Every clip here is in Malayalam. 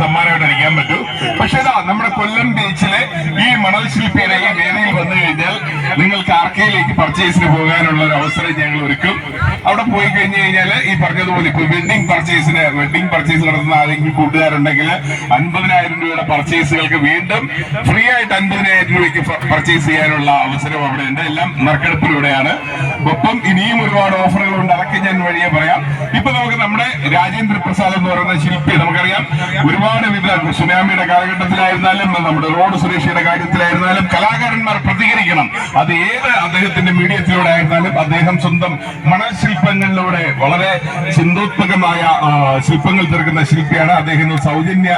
സമ്മാനമായിട്ട് അടിക്കാൻ പറ്റൂ. പക്ഷെ ഇതാ നമ്മുടെ കൊല്ലം ബീച്ചിലെ ഈ മണൽ ശില്പിയുടെ ഈ വേദിയിൽ വന്നു കഴിഞ്ഞാൽ നിങ്ങൾക്ക് ആർക്കയിലേക്ക് പർച്ചേസിന് പോകാനുള്ള ഒരു അവസരം ഞങ്ങൾ ഒരുക്കും. അവിടെ പോയി കഴിഞ്ഞു കഴിഞ്ഞാൽ ഈ പറഞ്ഞതുപോലെ ഇപ്പൊ വെഡിങ് പർച്ചേസ് നടത്തുന്ന ആരെങ്കിലും കൂട്ടുകാരുണ്ടെങ്കിൽ 50,000 രൂപയുടെ പർച്ചേസുകൾക്ക് വീണ്ടും ഫ്രീ ആയിട്ട് 50,000 രൂപയ്ക്ക് പർച്ചേസ് ചെയ്യാനുള്ള അവസരം അവിടെ ഉണ്ട്. എല്ലാം നറുക്കെടുപ്പിലൂടെയാണ്. ഒപ്പം ഇനിയും ഒരുപാട് ഓഫറുകളുണ്ട്, അതൊക്കെ ഞാൻ വഴിയെ പറയാം. ഇപ്പൊ നമുക്ക് നമ്മുടെ രാജേന്ദ്ര പ്രസാദ് എന്ന് പറയുന്ന ശില്പി നമുക്കറിയാം, ഒരുപാട് വിധ സുനാമിയുടെ കാലഘട്ടത്തിലായിരുന്നാലും നമ്മുടെ റോഡ് സുരക്ഷയുടെ കാര്യത്തിലായിരുന്നാലും കലാകാരന്മാർ പ്രതികരിക്കണം. അത് ഏത് അദ്ദേഹത്തിന്റെ മീഡിയത്തിലൂടെ ആയിരുന്നാലും അദ്ദേഹം സ്വന്തം മണൽ ശില്പങ്ങളിലൂടെ വളരെ ചിന്തോത്മകമായ ശില്പങ്ങൾ തീർക്കുന്ന ശില്പിയാണ്. അദ്ദേഹം സൗജന്യ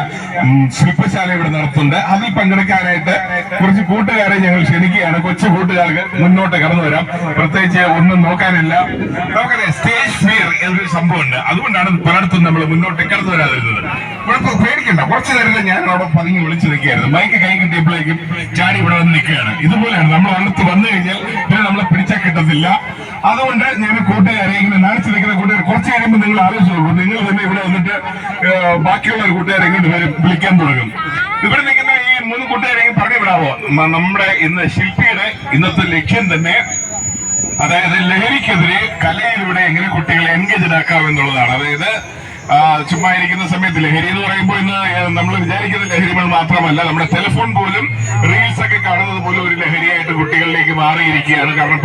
ശില്പശാല ഇവിടെ നടത്തുന്നുണ്ട്. അതിൽ പങ്കെടുക്കാനായിട്ട് കുറച്ച് കൂട്ടുകാരെ ഞങ്ങൾ ക്ഷണിക്കുകയാണ്. കൊച്ചു കൂട്ടുകാർക്ക് മുന്നോട്ട് കടന്നു വരാം. പ്രത്യേകിച്ച് ഒന്നും നോക്കാനില്ല. നമുക്കറിയാം സ്റ്റേജ് ഫിയർ എന്നൊരു സംഭവമുണ്ട്. അതുകൊണ്ടാണ് പലയിടത്തും നമ്മൾ മുന്നോട്ട് കടന്നു വരാതിരുന്നത്. പേടിക്കണ്ട, കുറച്ചു നേരത്തെ ഞാൻ അവിടെ പതുങ്ങി വിളിച്ചു നിൽക്കുകയായിരുന്നു. മൈക്ക് കൈ കിട്ടിയപ്പോഴേക്കും ചാടി ഇവിടെ വന്ന് നിൽക്കുകയാണ്. ഇതുപോലെയാണ് നമ്മൾ അടുത്ത് വന്നു കഴിഞ്ഞാൽ പിന്നെ നമ്മളെ പിടിച്ചാൽ കിട്ടത്തില്ല. അതുകൊണ്ട് ഞാൻ കൂട്ടുകാരെ ഇങ്ങനെ നനച്ചു നിൽക്കുന്ന കൂട്ടുകാർ കുറച്ച് കഴിയുമ്പോൾ നിങ്ങൾ ആലോചിച്ച് നോക്കും, നിങ്ങൾ തന്നെ ഇവിടെ വന്നിട്ട് ബാക്കിയുള്ള ഒരു കൂട്ടുകാരെ ഇങ്ങോട്ട് വരും വിളിക്കാൻ തുടങ്ങും. ഇവിടെ നിൽക്കുന്ന ഈ 3 കൂട്ടുകാരെ പറഞ്ഞു വിടാവോ? നമ്മുടെ ഇന്ന് ശില്പിയുടെ ഇന്നത്തെ ലക്ഷ്യം തന്നെ അതായത് ലഹരിക്കെതിരെ കലയിലൂടെ എങ്ങനെ കുട്ടികളെ എൻഗേജഡ് ആക്കാം എന്നുള്ളതാണ്. അതായത് ചുമ്മാ ഇരിക്കുന്ന സമയത്ത് ലഹരി എന്ന് പറയുമ്പോൾ ഇന്ന് നമ്മൾ വിചാരിക്കുന്ന ലഹരികൾ മാത്രമല്ല, നമ്മുടെ ടെലിഫോൺ പോലും റീൽസ് ഒക്കെ കാണുന്നത് പോലും ഒരു ലഹരിയായിട്ട് കുട്ടികളിലേക്ക് മാറിയിരിക്കുകയാണ്. കാരണം